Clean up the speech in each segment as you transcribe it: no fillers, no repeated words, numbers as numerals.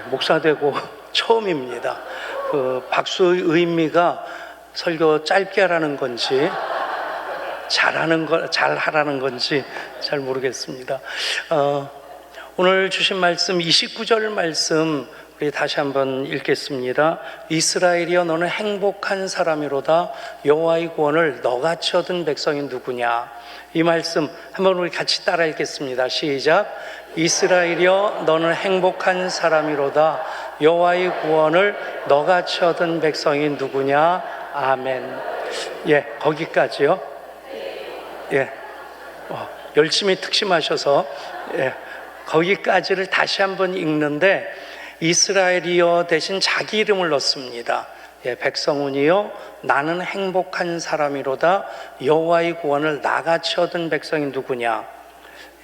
목사 되고 처음입니다. 그 박수의 의미가 설교 짧게 하라는 건지 잘하라는 건지 잘 모르겠습니다. 오늘 주신 말씀 29절 말씀 우리 다시 한번 읽겠습니다. 이스라엘이여 너는 행복한 사람이로다. 여호와의 구원을 너같이 얻은 백성이 누구냐. 이 말씀 한번 우리 같이 따라 읽겠습니다. 시작. 이스라엘이여 너는 행복한 사람이로다. 여호와의 구원을 너같이 얻은 백성이 누구냐. 아멘. 거기까지요. 열심히 특심하셔서 거기까지를 다시 한번 읽는데 이스라엘이여 대신 자기 이름을 넣습니다. 백성훈이여 나는 행복한 사람이로다. 여호와의 구원을 나같이 얻은 백성이 누구냐.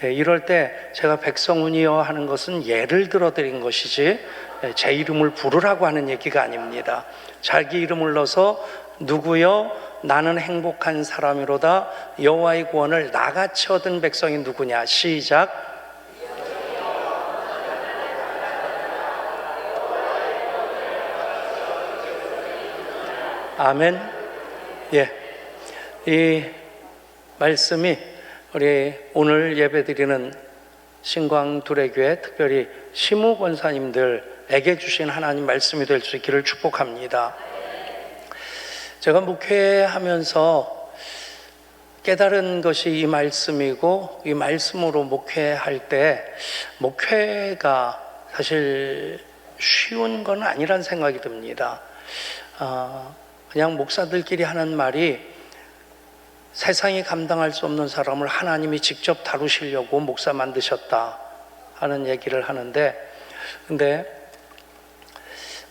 이럴 때 제가 백성훈이여 하는 것은 예를 들어 드린 것이지 제 이름을 부르라고 하는 얘기가 아닙니다. 자기 이름을 넣어서 누구여 나는 행복한 사람이로다. 여호와의 구원을 나같이 얻은 백성이 누구냐. 시작. 아멘. 이 말씀이 우리 오늘 예배드리는 신광두레교회 특별히 시무 권사님들에게 주신 하나님 말씀이 될 수 있기를 축복합니다. 제가 목회하면서 깨달은 것이 이 말씀이고, 이 말씀으로 목회할 때 목회가 사실 쉬운 건 아니란 생각이 듭니다. 그냥 목사들끼리 하는 말이 세상이 감당할 수 없는 사람을 하나님이 직접 다루시려고 목사 만드셨다 하는 얘기를 하는데, 근데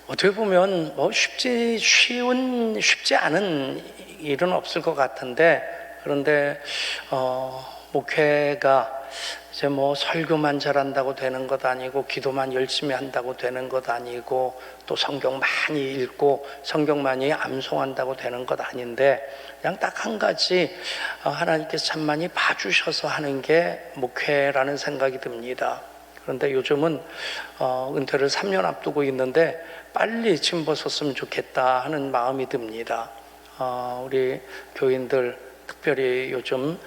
어떻게 보면 쉽지 않은 일은 없을 것 같은데, 그런데 목회가 이제 설교만 잘한다고 되는 것 아니고, 기도만 열심히 한다고 되는 것 아니고, 또 성경 많이 읽고 성경 많이 암송한다고 되는 것 아닌데, 그냥 딱 한 가지 하나님께서 참 많이 봐주셔서 하는 게 목회라는 생각이 듭니다. 그런데 요즘은 은퇴를 3년 앞두고 있는데 빨리 짐 벗었으면 좋겠다 하는 마음이 듭니다. 우리 교인들 특별히 요즘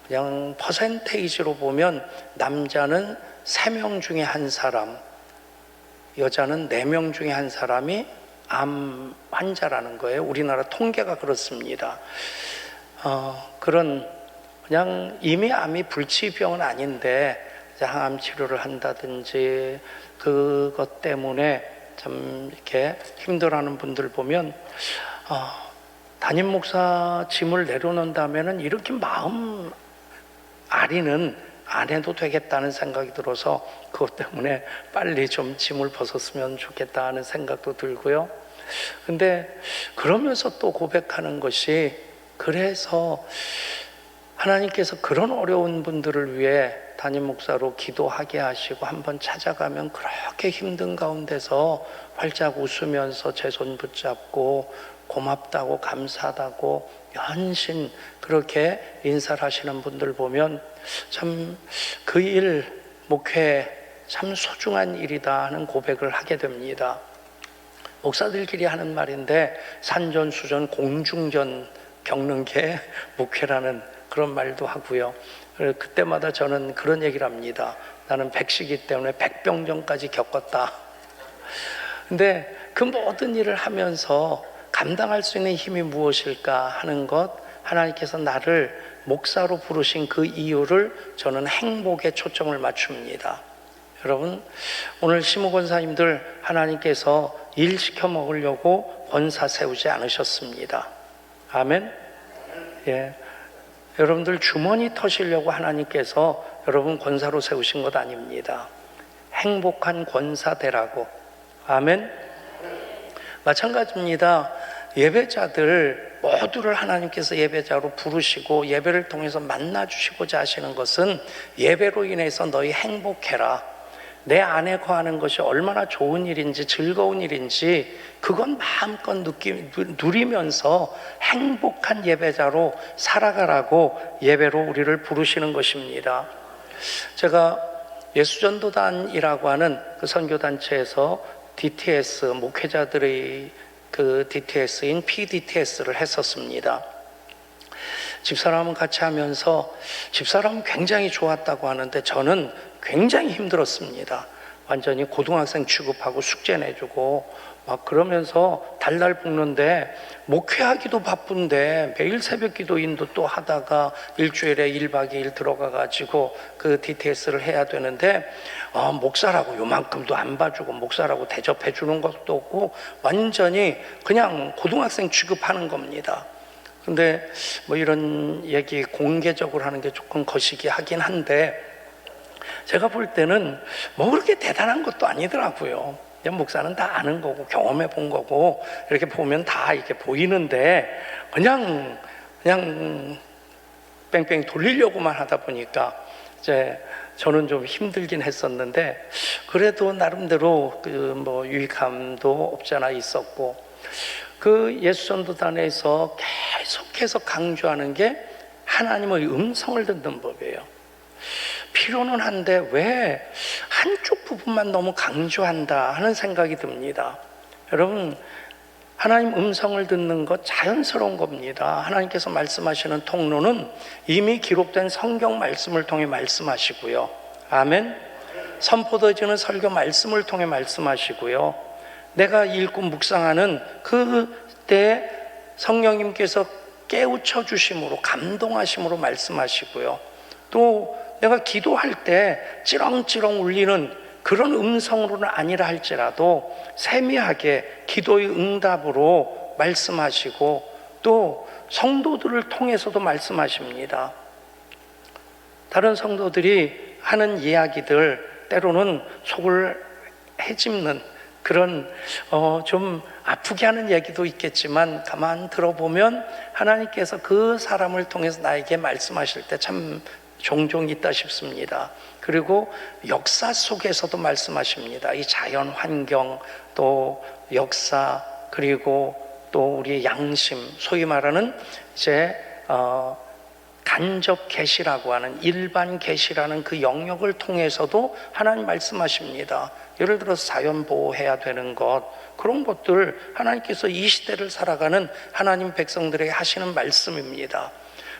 그냥 퍼센테이지로 보면 남자는 3명 중에 1사람, 여자는 4명 중에 1사람이 암 환자라는 거예요. 우리나라 통계가 그렇습니다. 그런 그냥 이미 암이 불치병은 아닌데 항암 치료를 한다든지 그것 때문에 참 이렇게 힘들어하는 분들 보면 담임 목사 짐을 내려놓는다면은 이렇게 마음 아리는 안 해도 되겠다는 생각이 들어서 그것 때문에 빨리 좀 짐을 벗었으면 좋겠다 하는 생각도 들고요. 근데 그러면서 또 고백하는 것이, 그래서 하나님께서 그런 어려운 분들을 위해 담임 목사로 기도하게 하시고 한번 찾아가면 그렇게 힘든 가운데서 활짝 웃으면서 제 손 붙잡고 고맙다고 감사하다고 연신 그렇게 인사를 하시는 분들 보면 참 그 일, 목회 참 소중한 일이다 하는 고백을 하게 됩니다. 목사들끼리 하는 말인데 산전수전 공중전 겪는 게 목회라는 그런 말도 하고요. 그때마다 저는 그런 얘기를 합니다. 나는 백시기 때문에 백병전까지 겪었다. 근데 그 모든 일을 하면서 감당할 수 있는 힘이 무엇일까 하는 것, 하나님께서 나를 목사로 부르신 그 이유를 저는 행복에 초점을 맞춥니다. 여러분, 오늘 시무 권사님들 하나님께서 일 시켜 먹으려고 권사 세우지 않으셨습니다. 아멘. 여러분들 주머니 터시려고 하나님께서 여러분 권사로 세우신 것 아닙니다. 행복한 권사 되라고. 아멘. 마찬가지입니다. 예배자들 모두를 하나님께서 예배자로 부르시고 예배를 통해서 만나주시고자 하시는 것은 예배로 인해서 너희 행복해라, 내 안에 거하는 것이 얼마나 좋은 일인지 즐거운 일인지 그건 마음껏 누리면서 행복한 예배자로 살아가라고 예배로 우리를 부르시는 것입니다. 제가 예수전도단이라고 하는 그 선교단체에서 DTS, 목회자들의 그 DTS인 PDTS를 했었습니다. 집사람은 같이 하면서 집사람은 굉장히 좋았다고 하는데 저는 굉장히 힘들었습니다. 완전히 고등학생 취급하고 숙제 내주고 막 그러면서 달달 볶는데 목회하기도 바쁜데 매일 새벽 기도인도 또 하다가 일주일에 1박 2일 들어가가지고 그 DTS를 해야 되는데 목사라고 요만큼도 안 봐주고 목사라고 대접해 주는 것도 없고 완전히 그냥 고등학생 취급하는 겁니다. 근데 뭐 이런 얘기 공개적으로 하는 게 조금 거시기 하긴 한데 제가 볼 때는 뭐 그렇게 대단한 것도 아니더라고요. 그냥 목사는 다 아는 거고 경험해 본 거고 이렇게 보면 다 이렇게 보이는데 그냥 뺑뺑 돌리려고만 하다 보니까 이제 저는 좀 힘들긴 했었는데 그래도 나름대로 그 뭐 유익함도 없지 않아 있었고 그 예수전도단에서 계속해서 강조하는 게 하나님의 음성을 듣는 법이에요. 필요는 한데 왜 한쪽 부분만 너무 강조한다 하는 생각이 듭니다. 여러분, 하나님 음성을 듣는 것 자연스러운 겁니다. 하나님께서 말씀하시는 통로는 이미 기록된 성경 말씀을 통해 말씀하시고요. 아멘. 선포되어지는 설교 말씀을 통해 말씀하시고요. 내가 읽고 묵상하는 그때 성령님께서 깨우쳐 주심으로 감동하심으로 말씀하시고요. 또 내가 기도할 때 찌렁찌렁 울리는 그런 음성으로는 아니라 할지라도 세미하게 기도의 응답으로 말씀하시고 또 성도들을 통해서도 말씀하십니다. 다른 성도들이 하는 이야기들 때로는 속을 헤집는 그런 좀 아프게 하는 얘기도 있겠지만 가만 들어보면 하나님께서 그 사람을 통해서 나에게 말씀하실 때 참 종종 있다 싶습니다. 그리고 역사 속에서도 말씀하십니다. 이 자연 환경 또 역사 그리고 또 우리의 양심 소위 말하는 이제 간접 계시라고 하는 일반 계시라는 그 영역을 통해서도 하나님 말씀하십니다. 예를 들어서 자연 보호해야 되는 것 그런 것들 하나님께서 이 시대를 살아가는 하나님 백성들에게 하시는 말씀입니다.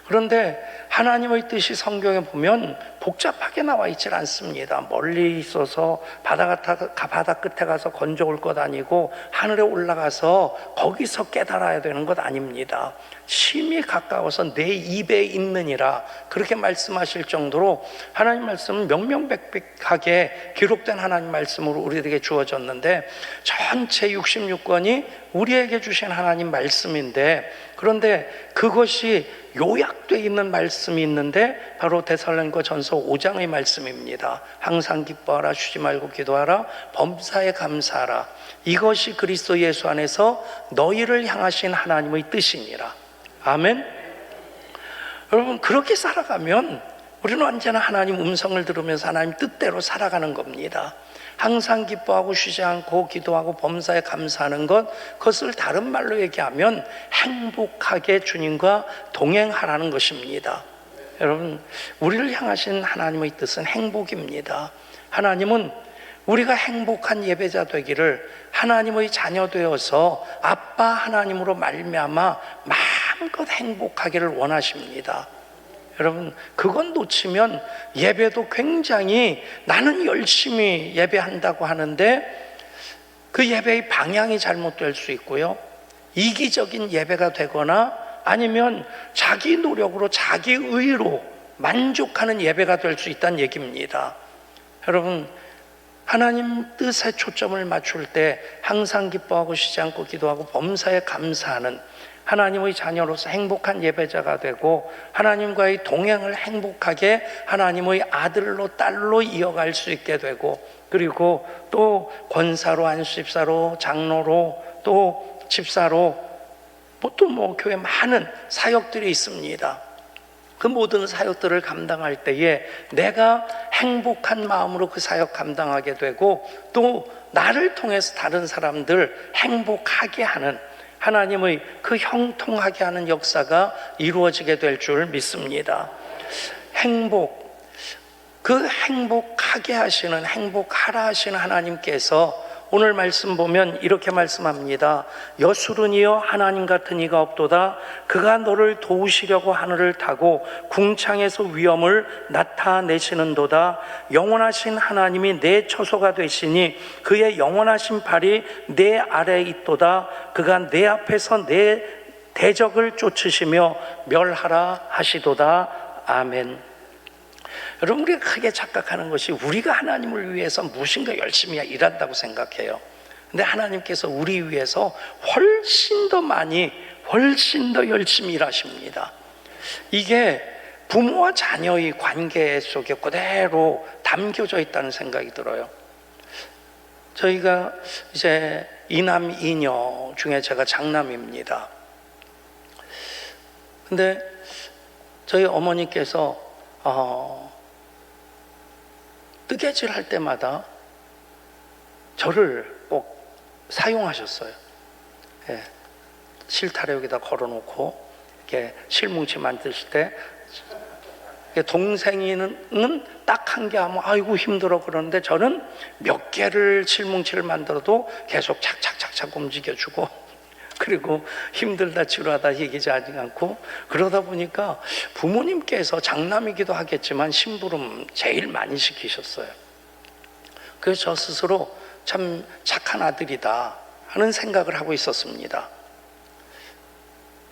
그런데 하나님의 뜻이 성경에 보면 복잡하게 나와 있질 않습니다. 멀리 있어서 바다 끝에 가서 건져올 것 아니고 하늘에 올라가서 거기서 깨달아야 되는 것 아닙니다. 심히 가까워서 내 입에 있느니라 그렇게 말씀하실 정도로 하나님 말씀은 명명백백하게 기록된 하나님 말씀으로 우리에게 주어졌는데 전체 66권이 우리에게 주신 하나님 말씀인데 그런데 그것이 요약되어 있는 말씀이 있는데 바로 데살로니가전서 5장의 말씀입니다. 항상 기뻐하라 쉬지 말고 기도하라 범사에 감사하라 이것이 그리스도 예수 안에서 너희를 향하신 하나님의 뜻이니라. 아멘. 여러분 그렇게 살아가면 우리는 언제나 하나님 음성을 들으면서 하나님 뜻대로 살아가는 겁니다. 항상 기뻐하고 쉬지 않고 기도하고 범사에 감사하는 것 그것을 다른 말로 얘기하면 행복하게 주님과 동행하라는 것입니다. 여러분 우리를 향하신 하나님의 뜻은 행복입니다. 하나님은 우리가 행복한 예배자 되기를 하나님의 자녀 되어서 아빠 하나님으로 말미암아 마음껏 행복하기를 원하십니다. 여러분 그건 놓치면 예배도 굉장히 나는 열심히 예배한다고 하는데 그 예배의 방향이 잘못될 수 있고요 이기적인 예배가 되거나 아니면 자기 노력으로 자기 의로 만족하는 예배가 될 수 있다는 얘기입니다. 여러분 하나님 뜻에 초점을 맞출 때 항상 기뻐하고 쉬지 않고 기도하고 범사에 감사하는 하나님의 자녀로서 행복한 예배자가 되고 하나님과의 동행을 행복하게 하나님의 아들로 딸로 이어갈 수 있게 되고 그리고 또 권사로 안수집사로 장로로 또 집사로 또 교회 많은 사역들이 있습니다. 그 모든 사역들을 감당할 때에 내가 행복한 마음으로 그 사역 감당하게 되고 또 나를 통해서 다른 사람들 행복하게 하는 하나님의 그 형통하게 하는 역사가 이루어지게 될 줄 믿습니다. 행복 그 행복하게 하시는, 행복하라 하시는 하나님께서 오늘 말씀 보면 이렇게 말씀합니다. 여수른이여 하나님 같은 이가 없도다. 그가 너를 도우시려고 하늘을 타고 궁창에서 위엄을 나타내시는도다. 영원하신 하나님이 내 처소가 되시니 그의 영원하신 팔이 내 아래에 있도다. 그가 내 앞에서 내 대적을 쫓으시며 멸하라 하시도다. 아멘. 여러분, 우리가 크게 착각하는 것이 우리가 하나님을 위해서 무엇인가 열심히 일한다고 생각해요. 근데 하나님께서 우리 위해서 훨씬 더 많이, 훨씬 더 열심히 일하십니다. 이게 부모와 자녀의 관계 속에 그대로 담겨져 있다는 생각이 들어요. 저희가 이제 이남 이녀 중에 제가 장남입니다. 근데 저희 어머니께서 뜨개질 할 때마다 저를 꼭 사용하셨어요. 예, 실타래 여기다 걸어놓고 이렇게 실뭉치 만드실 때 동생이는 딱 한 개 하면 아이고 힘들어 그러는데 저는 몇 개를 실뭉치를 만들어도 계속 착착착착 움직여주고 그리고 힘들다 지루하다 얘기하지 않고 그러다 보니까 부모님께서 장남이기도 하겠지만 심부름 제일 많이 시키셨어요. 그래서 저 스스로 참 착한 아들이다 하는 생각을 하고 있었습니다.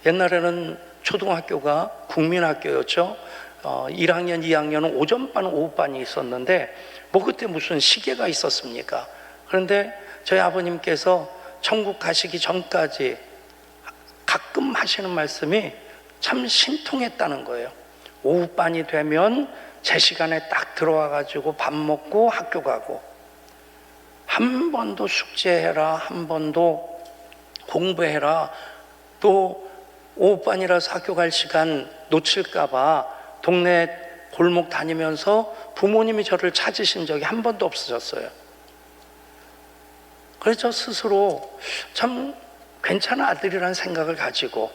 옛날에는 초등학교가 국민학교였죠. 1학년, 2학년은 오전반, 오후반이 있었는데 뭐 그때 무슨 시계가 있었습니까? 그런데 저희 아버님께서 천국 가시기 전까지 가끔 하시는 말씀이 참 신통했다는 거예요. 오후반이 되면 제 시간에 딱 들어와가지고 밥 먹고 학교 가고 한 번도 숙제해라, 한 번도 공부해라, 또 오후반이라서 학교 갈 시간 놓칠까봐 동네 골목 다니면서 부모님이 저를 찾으신 적이 한 번도 없으셨어요. 그래서 저 스스로 참 괜찮은 아들이라는 생각을 가지고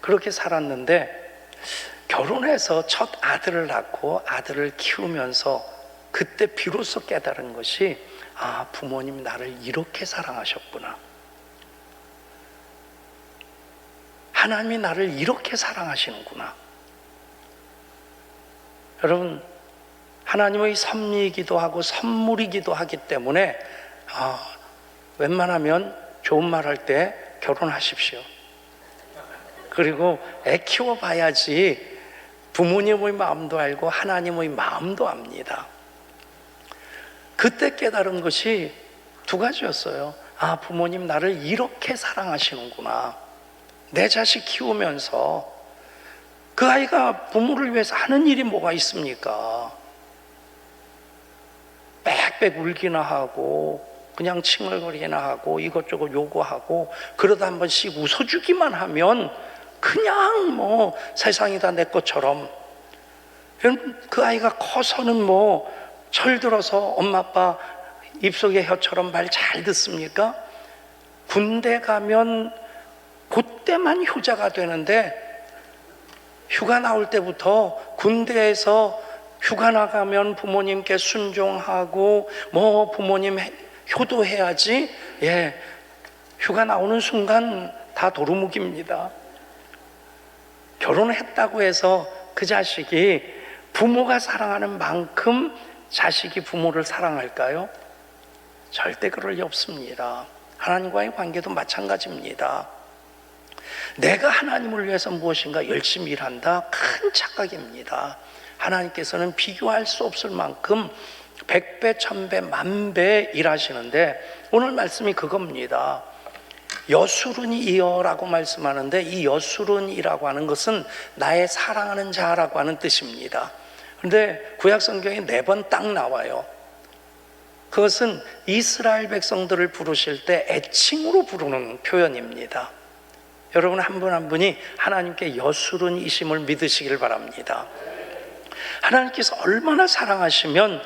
그렇게 살았는데 결혼해서 첫 아들을 낳고 아들을 키우면서 그때 비로소 깨달은 것이 아, 부모님 나를 이렇게 사랑하셨구나. 하나님이 나를 이렇게 사랑하시는구나. 여러분, 하나님의 섭리이기도 하고 선물이기도 하기 때문에 웬만하면 좋은 말 할 때 결혼하십시오. 그리고 애 키워봐야지 부모님의 마음도 알고 하나님의 마음도 압니다. 그때 깨달은 것이 두 가지였어요. 아, 부모님 나를 이렇게 사랑하시는구나. 내 자식 키우면서 그 아이가 부모를 위해서 하는 일이 뭐가 있습니까? 빽빽 울기나 하고 그냥 칭얼거리기나 하고 이것저것 요구하고 그러다 한 번씩 웃어주기만 하면 그냥 뭐 세상이 다 내 것처럼. 그 아이가 커서는 뭐 철들어서 엄마 아빠 입속의 혀처럼 말 잘 듣습니까? 군대 가면 그때만 효자가 되는데 휴가 나올 때부터 군대에서 휴가 나가면 부모님께 순종하고 뭐 부모님 효도해야지. 휴가 나오는 순간 다 도루묵입니다. 결혼을 했다고 해서 그 자식이 부모가 사랑하는 만큼 자식이 부모를 사랑할까요? 절대 그럴 리 없습니다. 하나님과의 관계도 마찬가지입니다. 내가 하나님을 위해서 무엇인가 열심히 일한다? 큰 착각입니다. 하나님께서는 비교할 수 없을 만큼 100배, 1000배, 만배 일하시는데 오늘 말씀이 그겁니다. 여수른이여라고 말씀하는데 이 여수른이라고 하는 것은 나의 사랑하는 자라고 하는 뜻입니다. 그런데 구약 성경에 4번 딱 나와요. 그것은 이스라엘 백성들을 부르실 때 애칭으로 부르는 표현입니다. 여러분 한 분 한 분이 하나님께 여수른이심을 믿으시길 바랍니다. 하나님께서 얼마나 사랑하시면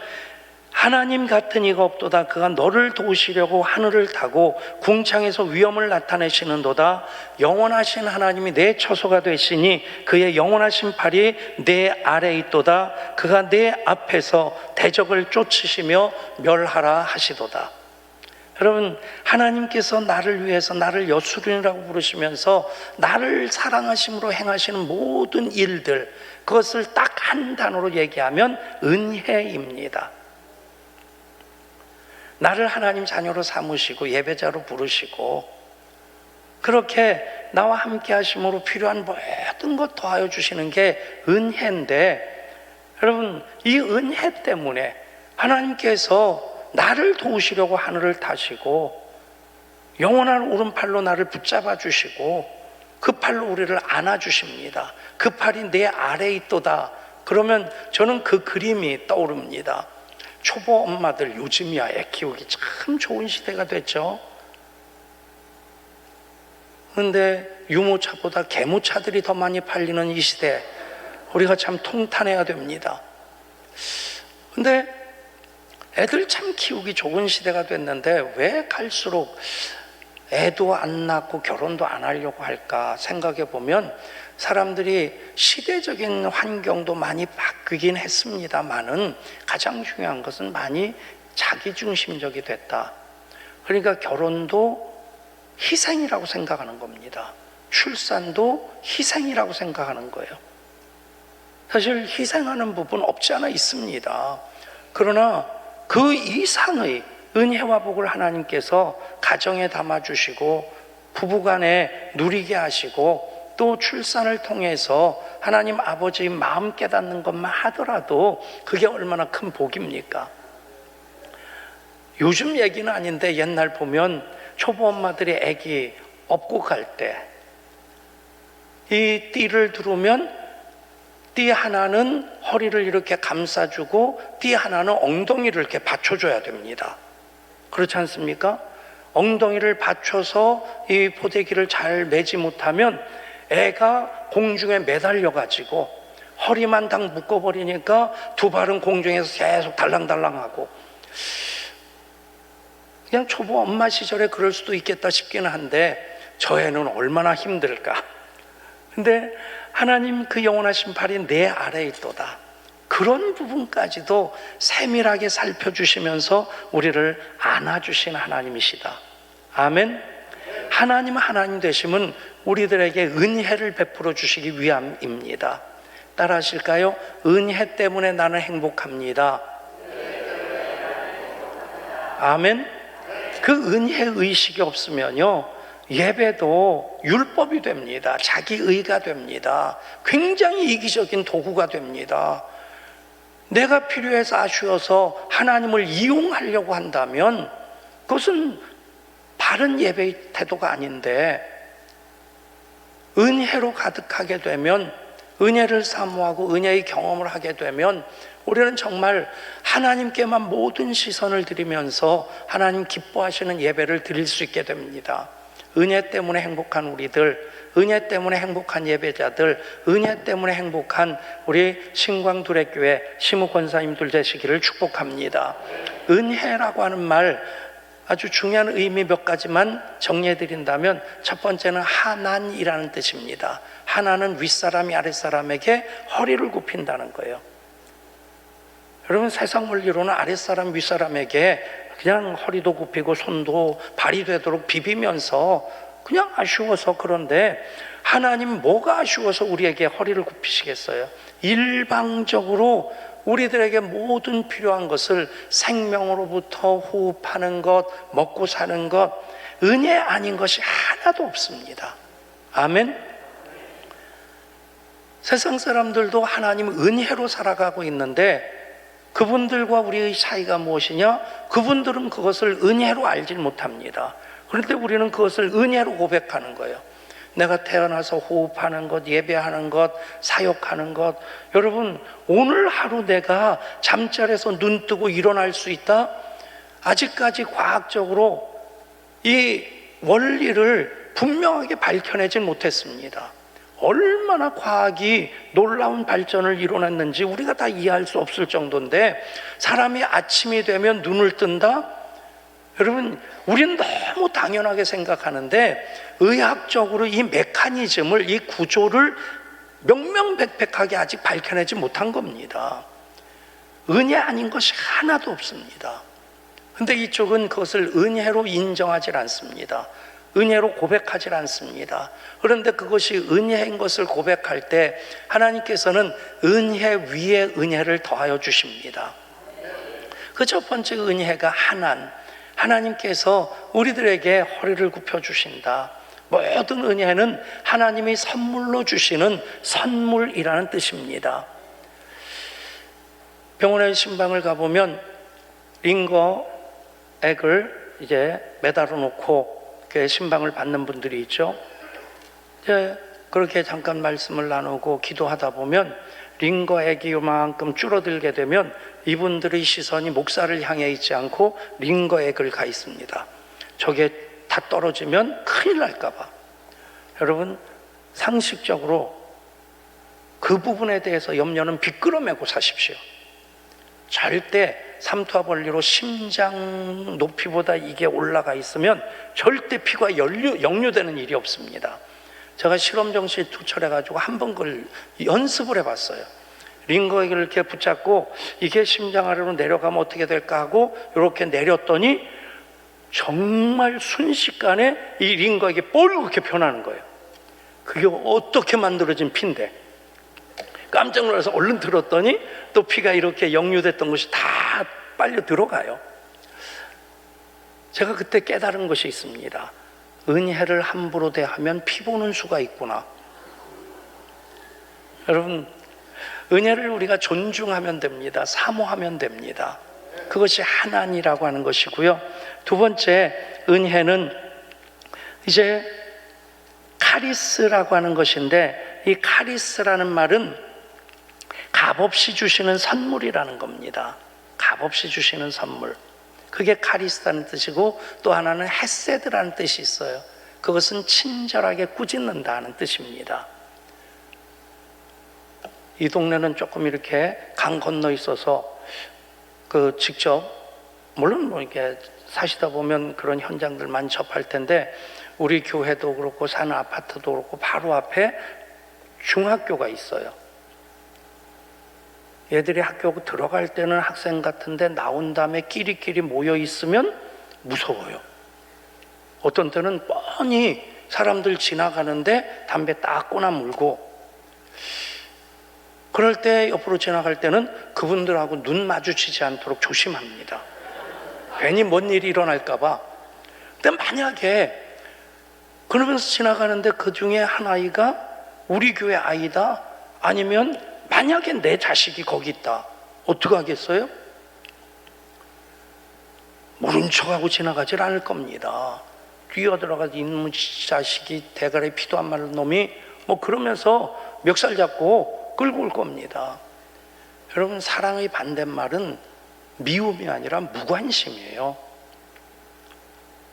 하나님 같은 이가 없도다. 그가 너를 도우시려고 하늘을 타고 궁창에서 위엄을 나타내시는도다. 영원하신 하나님이 내 처소가 되시니 그의 영원하신 팔이 내 아래에 있도다. 그가 내 앞에서 대적을 쫓으시며 멸하라 하시도다. 여러분, 하나님께서 나를 위해서 나를 여수린이라고 부르시면서 나를 사랑하심으로 행하시는 모든 일들, 그것을 딱 한 단어로 얘기하면 은혜입니다. 나를 하나님 자녀로 삼으시고 예배자로 부르시고 그렇게 나와 함께 하심으로 필요한 모든 것 더하여 주시는 게 은혜인데, 여러분, 이 은혜 때문에 하나님께서 나를 도우시려고 하늘을 타시고 영원한 오른팔로 나를 붙잡아 주시고 그 팔로 우리를 안아 주십니다. 그 팔이 내 아래에 있도다. 그러면 저는 그 그림이 떠오릅니다. 초보 엄마들 요즘이야 애 키우기 참 좋은 시대가 됐죠. 그런데 유모차보다 개모차들이 더 많이 팔리는 이 시대, 우리가 참 통탄해야 됩니다. 근데 애들 참 키우기 좋은 시대가 됐는데 왜 갈수록 애도 안 낳고 결혼도 안 하려고 할까 생각해 보면 사람들이 시대적인 환경도 많이 바뀌긴 했습니다만은 가장 중요한 것은 많이 자기중심적이 됐다. 그러니까 결혼도 희생이라고 생각하는 겁니다. 출산도 희생이라고 생각하는 거예요. 사실 희생하는 부분 없지 않아 있습니다. 그러나 그 이상의 은혜와 복을 하나님께서 가정에 담아주시고 부부간에 누리게 하시고 또 출산을 통해서 하나님 아버지의 마음 깨닫는 것만 하더라도 그게 얼마나 큰 복입니까? 요즘 얘기는 아닌데 옛날 보면 초보 엄마들이 아기 업고 갈 때 이 띠를 두르면 띠 하나는 허리를 이렇게 감싸주고 띠 하나는 엉덩이를 이렇게 받쳐줘야 됩니다. 그렇지 않습니까? 엉덩이를 받쳐서 이 포대기를 잘 매지 못하면 애가 공중에 매달려 가지고 허리만 딱 묶어버리니까 두 발은 공중에서 계속 달랑달랑하고, 그냥 초보 엄마 시절에 그럴 수도 있겠다 싶기는 한데 저 애는 얼마나 힘들까. 근데 하나님 그 영원하신 팔이 내 아래에 있도다. 그런 부분까지도 세밀하게 살펴주시면서 우리를 안아주신 하나님이시다. 아멘. 하나님은 하나님 되심은 우리들에게 은혜를 베풀어 주시기 위함입니다. 따라 하실까요? 은혜 때문에 나는 행복합니다. 아멘. 그 은혜 의식이 없으면요 예배도 율법이 됩니다. 자기의가 됩니다. 굉장히 이기적인 도구가 됩니다. 내가 필요해서 아쉬워서 하나님을 이용하려고 한다면 그것은 바른 예배의 태도가 아닌데, 은혜로 가득하게 되면, 은혜를 사모하고 은혜의 경험을 하게 되면 우리는 정말 하나님께만 모든 시선을 드리면서 하나님 기뻐하시는 예배를 드릴 수 있게 됩니다. 은혜 때문에 행복한 우리들, 은혜 때문에 행복한 예배자들, 은혜 때문에 행복한 우리 신광두레교회 시무 권사님들 되시기를 축복합니다. 은혜라고 하는 말 아주 중요한 의미 몇 가지만 정리해 드린다면, 첫 번째는 하난이라는 뜻입니다. 하나는 윗사람이 아랫사람에게 허리를 굽힌다는 거예요. 여러분, 세상 원리로는 아랫사람 윗사람에게 그냥 허리도 굽히고 손도 발이 되도록 비비면서 그냥 아쉬워서, 그런데 하나님 뭐가 아쉬워서 우리에게 허리를 굽히시겠어요? 일방적으로 우리들에게 모든 필요한 것을, 생명으로부터 호흡하는 것, 먹고 사는 것, 은혜 아닌 것이 하나도 없습니다. 아멘. 세상 사람들도 하나님 은혜로 살아가고 있는데 그분들과 우리의 차이가 무엇이냐? 그분들은 그것을 은혜로 알지 못합니다. 그런데 우리는 그것을 은혜로 고백하는 거예요. 내가 태어나서 호흡하는 것, 예배하는 것, 사역하는 것, 여러분, 오늘 하루 내가 잠자리에서 눈 뜨고 일어날 수 있다? 아직까지 과학적으로 이 원리를 분명하게 밝혀내지 못했습니다. 얼마나 과학이 놀라운 발전을 이뤄냈는지 우리가 다 이해할 수 없을 정도인데, 사람이 아침이 되면 눈을 뜬다? 여러분, 우리는 너무 당연하게 생각하는데 의학적으로 이 메커니즘을, 이 구조를 명명백백하게 아직 밝혀내지 못한 겁니다. 은혜 아닌 것이 하나도 없습니다. 근데 이쪽은 그것을 은혜로 인정하지 않습니다. 은혜로 고백하지 않습니다. 그런데 그것이 은혜인 것을 고백할 때 하나님께서는 은혜 위에 은혜를 더하여 주십니다. 그 첫 번째 은혜가 하나님께서 우리들에게 허리를 굽혀 주신다. 모든 은혜는 하나님이 선물로 주시는 선물이라는 뜻입니다. 병원에 신방을 가보면 링거 액을 이제 매달아 놓고 신방을 받는 분들이 있죠. 이제 그렇게 잠깐 말씀을 나누고 기도하다 보면 링거액이 요만큼 줄어들게 되면 이분들의 시선이 목사를 향해 있지 않고 링거액을 가 있습니다. 저게 다 떨어지면 큰일 날까 봐. 여러분, 상식적으로 그 부분에 대해서 염려는 비끄러매고 사십시오. 절대 삼투압 원리로 심장 높이보다 이게 올라가 있으면 절대 피가 역류되는 일이 없습니다. 제가 실험 정신이 투철해가지고 한번 그걸 연습을 해봤어요. 링거액을 이렇게 붙잡고 이게 심장 아래로 내려가면 어떻게 될까 하고 이렇게 내렸더니 정말 순식간에 이 링거액이 뻘겋게 변하는 거예요. 그게 어떻게 만들어진 피인데, 깜짝 놀라서 얼른 들었더니 또 피가 이렇게 역류됐던 것이 다 빨려 들어가요. 제가 그때 깨달은 것이 있습니다. 은혜를 함부로 대하면 피 보는 수가 있구나. 여러분, 은혜를 우리가 존중하면 됩니다. 사모하면 됩니다. 그것이 하나니라고 하는 것이고요. 두 번째, 은혜는 이제 카리스라고 하는 것인데, 이 카리스라는 말은 값없이 주시는 선물이라는 겁니다. 값없이 주시는 선물. 그게 카리스라는 뜻이고, 또 하나는 헤세드라는 뜻이 있어요. 그것은 친절하게 꾸짖는다는 뜻입니다. 이 동네는 조금 이렇게 강 건너 있어서 직접, 물론 뭐 이렇게 사시다 보면 그런 현장들 많이 접할 텐데, 우리 교회도 그렇고 사는 아파트도 그렇고 바로 앞에 중학교가 있어요. 얘들이 학교 들어갈 때는 학생 같은데 나온 다음에 끼리끼리 모여 있으면 무서워요. 어떤 때는 뻔히 사람들 지나가는데 담배 딱 꼬나 물고, 그럴 때 옆으로 지나갈 때는 그분들하고 눈 마주치지 않도록 조심합니다. 괜히 뭔 일이 일어날까 봐. 근데 만약에 그러면서 지나가는데 그 중에 한 아이가 우리 교회 아이다, 아니면 만약에 내 자식이 거기 있다, 어떻게 하겠어요? 모른 척하고 지나가질 않을 겁니다. 뛰어들어가서 이놈의 자식이 대가리 피도 안 마른 놈이 뭐 그러면서 멱살 잡고 끌고 올 겁니다. 여러분, 사랑의 반대말은 미움이 아니라 무관심이에요.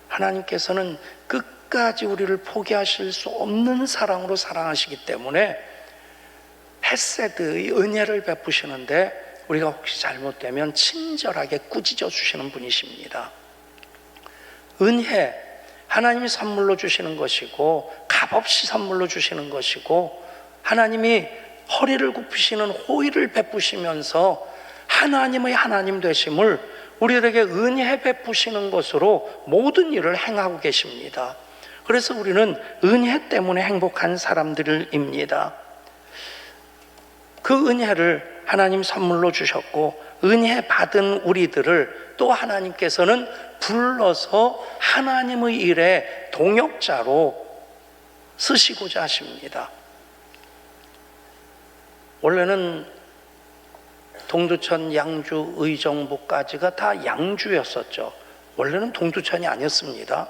하나님께서는 끝까지 우리를 포기하실 수 없는 사랑으로 사랑하시기 때문에 헤세드의 은혜를 베푸시는데 우리가 혹시 잘못되면 친절하게 꾸짖어 주시는 분이십니다. 은혜, 하나님이 선물로 주시는 것이고 값없이 선물로 주시는 것이고, 하나님이 허리를 굽히시는 호의를 베푸시면서 하나님의 하나님 되심을 우리에게 은혜 베푸시는 것으로 모든 일을 행하고 계십니다. 그래서 우리는 은혜 때문에 행복한 사람들입니다. 그 은혜를 하나님 선물로 주셨고, 은혜 받은 우리들을 또 하나님께서는 불러서 하나님의 일에 동역자로 쓰시고자 하십니다. 원래는 동두천, 양주, 의정부까지가 다 양주였었죠. 원래는 동두천이 아니었습니다.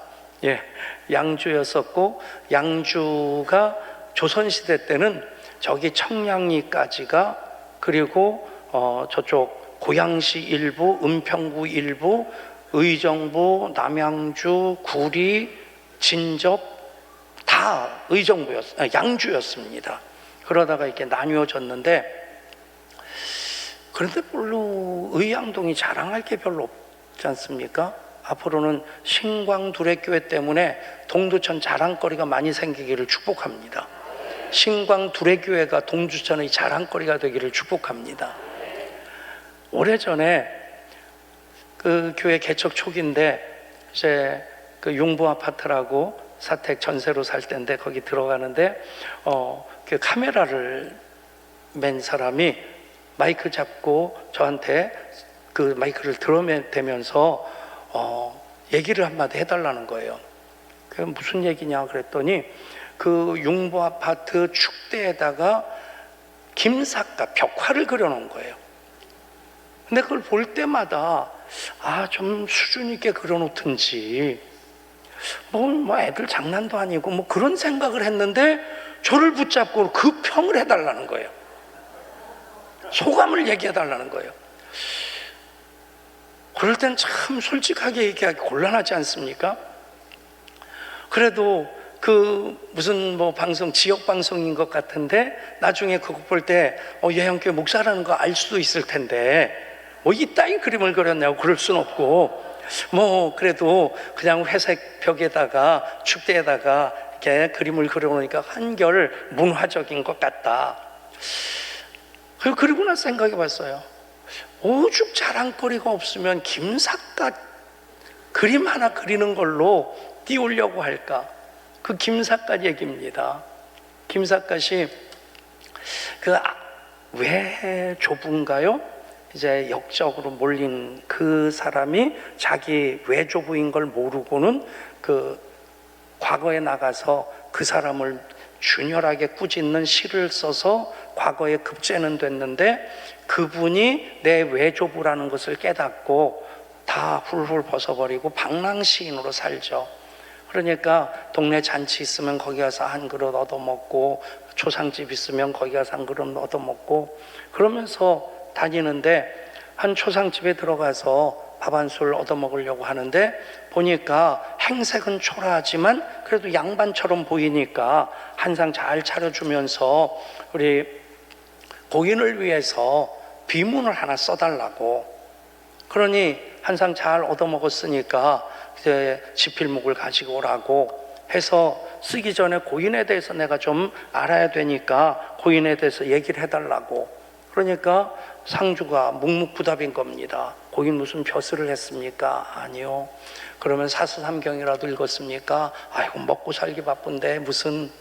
양주였었고, 양주가 조선시대 때는 저기 청량리까지가, 그리고 저쪽 고양시 일부, 은평구 일부, 의정부, 남양주, 구리, 진접 다 다 양주였습니다. 그러다가 이렇게 나뉘어졌는데, 그런데 별로 의양동이 자랑할 게 별로 없지 않습니까? 앞으로는 신광두레교회 때문에 동두천 자랑거리가 많이 생기기를 축복합니다. 신광두레교회가 동두천의 자랑거리가 되기를 축복합니다. 오래전에 그 교회 개척 초기인데, 이제 그 융부 아파트라고 사택 전세로 살 때인데, 거기 들어가는데 그 카메라를 맨 사람이 마이크 잡고 저한테 그 마이크를 들어대면서 얘기를 한마디 해달라는 거예요. 그게 무슨 얘기냐 그랬더니, 그 융부 아파트 축대에다가 김삿갓 벽화를 그려놓은 거예요. 근데 그걸 볼 때마다 좀 수준 있게 그려놓든지, 뭐 애들 장난도 아니고 뭐 그런 생각을 했는데, 저를 붙잡고 그 평을 해달라는 거예요. 소감을 얘기해달라는 거예요. 그럴 땐 참 솔직하게 얘기하기 곤란하지 않습니까? 그래도 그 무슨 뭐 방송, 지역 방송인 것 같은데, 나중에 그거 볼 때 예형교회 목사라는 거 알 수도 있을 텐데, 뭐 이따위 그림을 그렸냐고 그럴 순 없고, 뭐 그래도 그냥 회색 벽에다가 축대에다가 이렇게 그림을 그려놓으니까 한결 문화적인 것 같다. 그리고 나서 생각해 봤어요. 오죽 자랑거리가 없으면 김삿갓 그림 하나 그리는 걸로 띄우려고 할까? 그 김삿갓 얘기입니다. 김삿갓이 왜 좁은가요? 이제 역적으로 몰린 그 사람이 자기 외조부인 걸 모르고는 그 과거에 나가서 그 사람을 균열하게 꾸짖는 시를 써서 과거에 급제는 됐는데, 그분이 내 외조부라는 것을 깨닫고 다 훌훌 벗어버리고 방랑시인으로 살죠. 그러니까 동네 잔치 있으면 거기 가서 한 그릇 얻어먹고, 초상집 있으면 거기 가서 한 그릇 얻어먹고, 그러면서 다니는데, 한 초상집에 들어가서 밥 한 술 얻어먹으려고 하는데, 보니까 행색은 초라하지만 그래도 양반처럼 보이니까 한 상 잘 차려주면서 우리 고인을 위해서 비문을 하나 써달라고. 그러니 한 상 잘 얻어먹었으니까 이제 지필목을 가지고 오라고 해서, 쓰기 전에 고인에 대해서 내가 좀 알아야 되니까 고인에 대해서 얘기를 해달라고. 그러니까 상주가 묵묵부답인 겁니다. 고인 무슨 벼슬을 했습니까? 아니요. 그러면 사수삼경이라도 읽었습니까? 아이고 먹고 살기 바쁜데 무슨.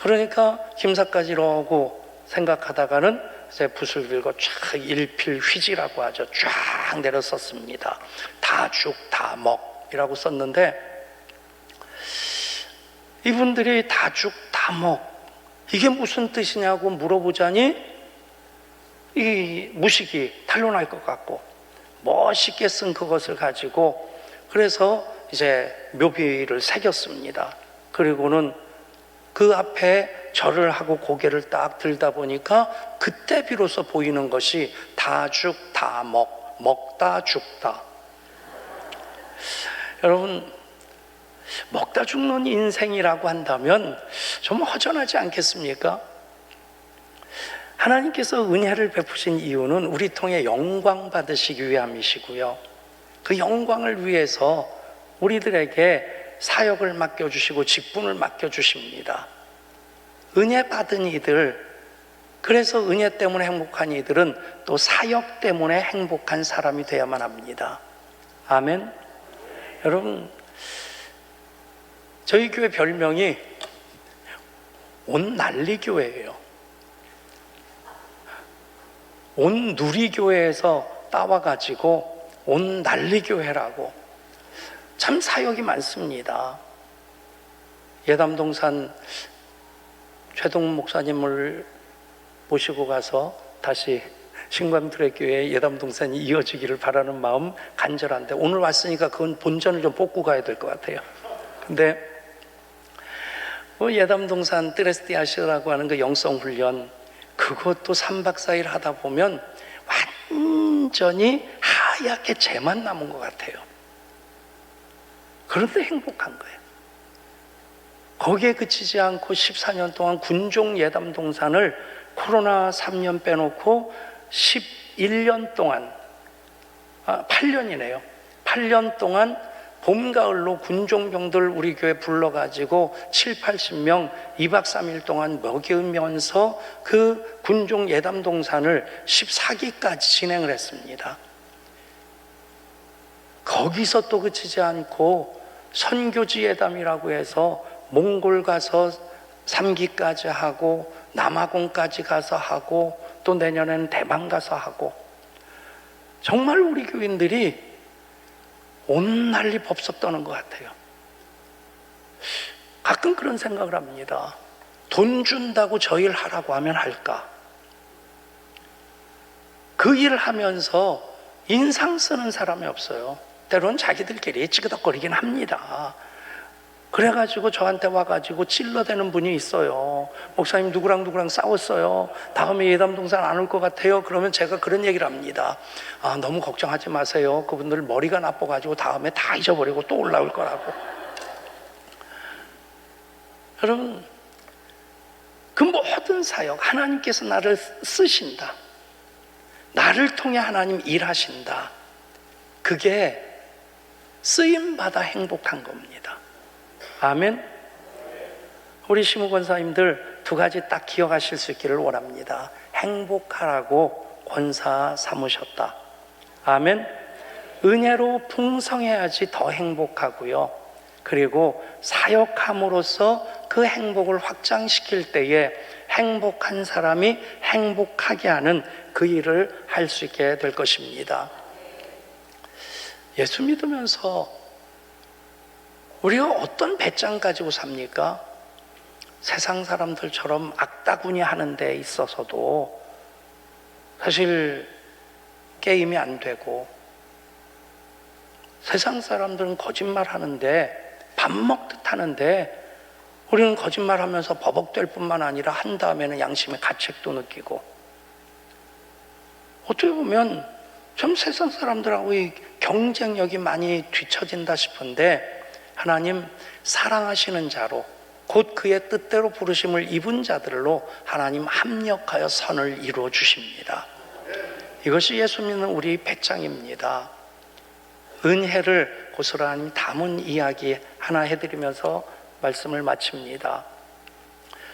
그러니까 김삿갓 이러고 생각하다가는 이제 붓을 들고 쫙 일필휘지라고 하죠. 쫙 내려 썼습니다. 다죽다먹이라고 썼는데, 이분들이 다죽다먹 이게 무슨 뜻이냐고 물어보자니 이 무식이 탄로날 것 같고, 멋있게 쓴 그것을 가지고 그래서 이제 묘비를 새겼습니다. 그리고는 그 앞에 절을 하고 고개를 딱 들다 보니까 그때 비로소 보이는 것이 다죽다먹, 먹다 죽다. 여러분, 먹다 죽는 인생이라고 한다면 좀 허전하지 않겠습니까? 하나님께서 은혜를 베푸신 이유는 우리 통해 영광 받으시기 위함이시고요, 그 영광을 위해서 우리들에게 사역을 맡겨주시고 직분을 맡겨주십니다. 은혜 받은 이들, 그래서 은혜 때문에 행복한 이들은 또 사역 때문에 행복한 사람이 되어야만 합니다. 아멘. 여러분, 저희 교회 별명이 온난리교회예요. 온누리교회에서 따와가지고 온난리교회라고. 참 사역이 많습니다. 예담동산 최동 목사님을 모시고 가서 다시 신광두레교회 예담동산이 이어지기를 바라는 마음 간절한데, 오늘 왔으니까 그건 본전을 좀 뽑고 가야 될 것 같아요. 근데 예담동산 뜨레스티아시라고 하는 그 영성훈련, 그것도 3박 4일 하다 보면 완전히 하얗게 재만 남은 것 같아요. 그런데 행복한 거예요. 거기에 그치지 않고 14년 동안 군종 예담 동산을 코로나 3년 빼놓고 11년 동안, 8년이네요. 8년 동안 봄, 가을로 군종병들 우리 교회 불러가지고 7, 80명 2박 3일 동안 먹이면서 그 군종 예담 동산을 14기까지 진행을 했습니다. 거기서 또 그치지 않고 선교지 예담이라고 해서 몽골 가서 3기까지 하고 남아공까지 가서 하고 또 내년에는 대만 가서 하고, 정말 우리 교인들이 온 난리 법석 떠는 것 같아요. 가끔 그런 생각을 합니다. 돈 준다고 저 일 하라고 하면 할까? 그 일 하면서 인상 쓰는 사람이 없어요. 때로는 자기들끼리 찌그덕거리긴 합니다. 그래가지고 저한테 와가지고 찔러대는 분이 있어요. 목사님 누구랑 싸웠어요. 다음에 예담동산 안 올 것 같아요. 그러면 제가 그런 얘기를 합니다. 너무 걱정하지 마세요. 그분들 머리가 나빠가지고 다음에 다 잊어버리고 또 올라올 거라고. 여러분, 그 모든 사역, 하나님께서 나를 쓰신다. 나를 통해 하나님 일하신다. 그게 쓰임받아 행복한 겁니다. 아멘. 우리 시무 권사님들 두 가지 딱 기억하실 수 있기를 원합니다. 행복하라고 권사 삼으셨다. 아멘. 은혜로 풍성해야지 더 행복하고요. 그리고 사역함으로써 그 행복을 확장시킬 때에 행복한 사람이 행복하게 하는 그 일을 할 수 있게 될 것입니다. 예수 믿으면서 우리가 어떤 배짱 가지고 삽니까? 세상 사람들처럼 악다구니 하는 데 있어서도 사실 게임이 안 되고, 세상 사람들은 거짓말 하는데 밥 먹듯 하는데 우리는 거짓말 하면서 버벅될 뿐만 아니라 한 다음에는 양심의 가책도 느끼고, 어떻게 보면 좀 세상 사람들하고 이 경쟁력이 많이 뒤처진다 싶은데, 하나님 사랑하시는 자로 곧 그의 뜻대로 부르심을 입은 자들로 하나님 합력하여 선을 이루어 주십니다. 이것이 예수 믿는 우리 배짱입니다. 은혜를 고스란히 담은 이야기 하나 해드리면서 말씀을 마칩니다.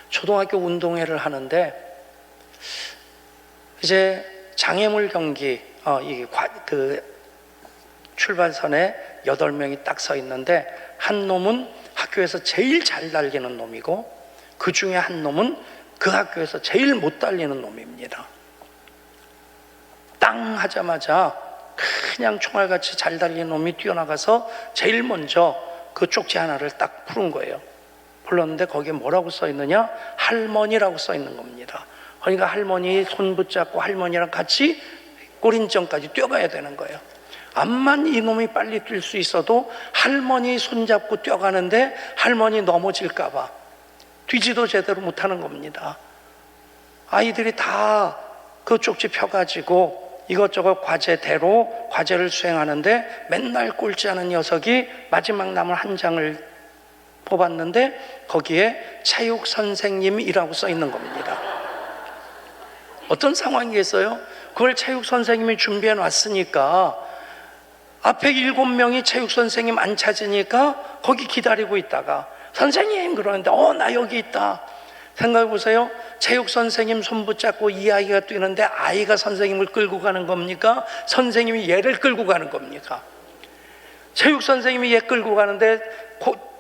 초등학교 운동회를 하는데 이제 장애물 경기, 출발선에 8명이 딱 서 있는데, 한 놈은 학교에서 제일 잘 달리는 놈이고 그 중에 한 놈은 그 학교에서 제일 못 달리는 놈입니다. 땅 하자마자 그냥 총알같이 잘 달리는 놈이 뛰어나가서 제일 먼저 그 쪽지 하나를 딱 푸른 거예요. 불렀는데 거기에 뭐라고 써 있느냐? 할머니라고 써 있는 겁니다. 그러니까 할머니 손 붙잡고 할머니랑 같이 골인전까지 뛰어가야 되는 거예요. 암만 이놈이 빨리 뛸 수 있어도 할머니 손잡고 뛰어가는데 할머니 넘어질까 봐 뛰지도 제대로 못하는 겁니다. 아이들이 다 그 쪽지 펴가지고 이것저것 과제대로 과제를 수행하는데 맨날 꼴찌하는 녀석이 마지막 남은 한 장을 뽑았는데 거기에 체육 선생님이라고 써 있는 겁니다. 어떤 상황이겠어요? 그걸 체육 선생님이 준비해 놨으니까 앞에 7명이 체육 선생님 안 찾으니까 거기 기다리고 있다가 선생님 그러는데 나 여기 있다. 생각해 보세요. 체육 선생님 손 붙잡고 이 아이가 뛰는데 아이가 선생님을 끌고 가는 겁니까? 선생님이 얘를 끌고 가는 겁니까? 체육 선생님이 얘 끌고 가는데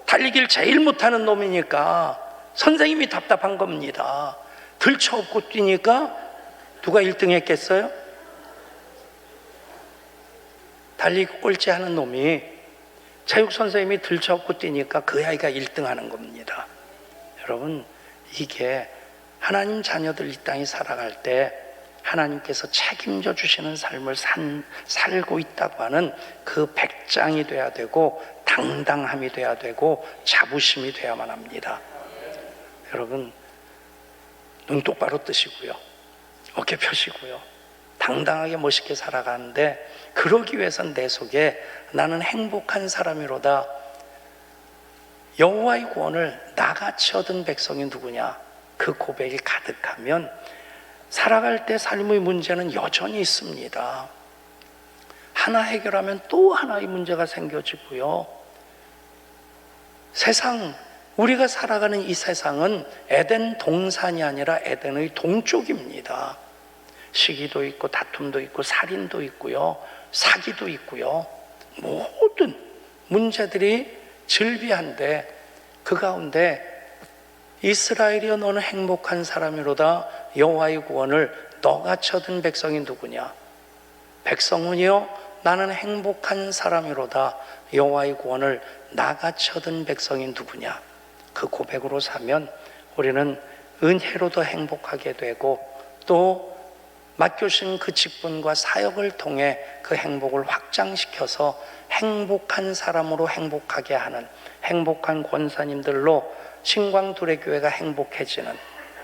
달리기를 제일 못하는 놈이니까 선생님이 답답한 겁니다. 들쳐업고 뛰니까 누가 1등 했겠어요? 달리기 꼴찌하는 놈이 체육 선생님이 들쳐업고 뛰니까 그 아이가 1등 하는 겁니다. 여러분, 이게 하나님 자녀들 이 땅에 살아갈 때 하나님께서 책임져 주시는 삶을 살고 있다고 하는 그 백장이 돼야 되고 당당함이 돼야 되고 자부심이 돼야만 합니다. 여러분, 눈 똑바로 뜨시고요, 어깨 펴시고요, 당당하게 멋있게 살아가는데, 그러기 위해선 내 속에 나는 행복한 사람이로다, 여호와의 구원을 나같이 얻은 백성이 누구냐? 그 고백이 가득하면 살아갈 때 삶의 문제는 여전히 있습니다. 하나 해결하면 또 하나의 문제가 생겨지고요. 우리가 살아가는 이 세상은 에덴 동산이 아니라 에덴의 동쪽입니다. 시기도 있고 다툼도 있고 살인도 있고요, 사기도 있고요, 모든 문제들이 즐비한데 그 가운데 이스라엘이여 너는 행복한 사람이로다. 여호와의 구원을 너같이 얻은 백성이 누구냐? 백성은요, 나는 행복한 사람이로다. 여호와의 구원을 나같이 얻은 백성이 누구냐? 그 고백으로 사면 우리는 은혜로도 행복하게 되고 또 맡겨주신 그 직분과 사역을 통해 그 행복을 확장시켜서 행복한 사람으로 행복하게 하는 행복한 권사님들로 신광두레교회가 행복해지는,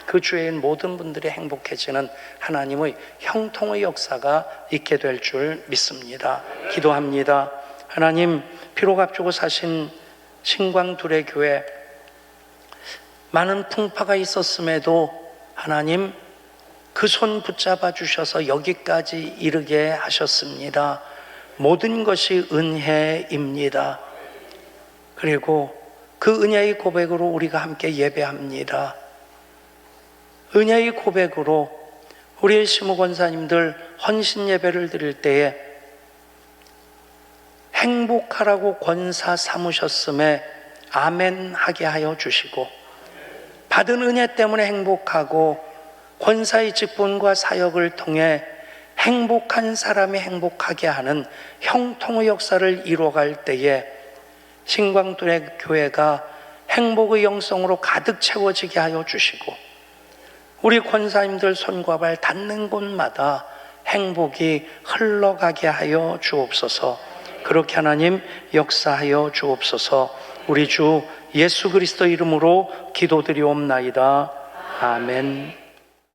그 주위의 모든 분들이 행복해지는 하나님의 형통의 역사가 있게 될 줄 믿습니다. 기도합니다. 하나님, 피로 값주고 사신 신광두레교회 많은 풍파가 있었음에도 하나님 그 손 붙잡아 주셔서 여기까지 이르게 하셨습니다. 모든 것이 은혜입니다. 그리고 그 은혜의 고백으로 우리가 함께 예배합니다. 은혜의 고백으로 우리의 시무 권사님들 헌신 예배를 드릴 때에 행복하라고 권사 삼으셨음에 아멘 하게 하여 주시고, 받은 은혜 때문에 행복하고 권사의 직분과 사역을 통해 행복한 사람이 행복하게 하는 형통의 역사를 이루어갈 때에 신광두레 교회가 행복의 영성으로 가득 채워지게 하여 주시고, 우리 권사님들 손과 발 닿는 곳마다 행복이 흘러가게 하여 주옵소서. 그렇게 하나님 역사하여 주옵소서. 우리 주 예수 그리스도 이름으로 기도드리옵나이다. 아멘.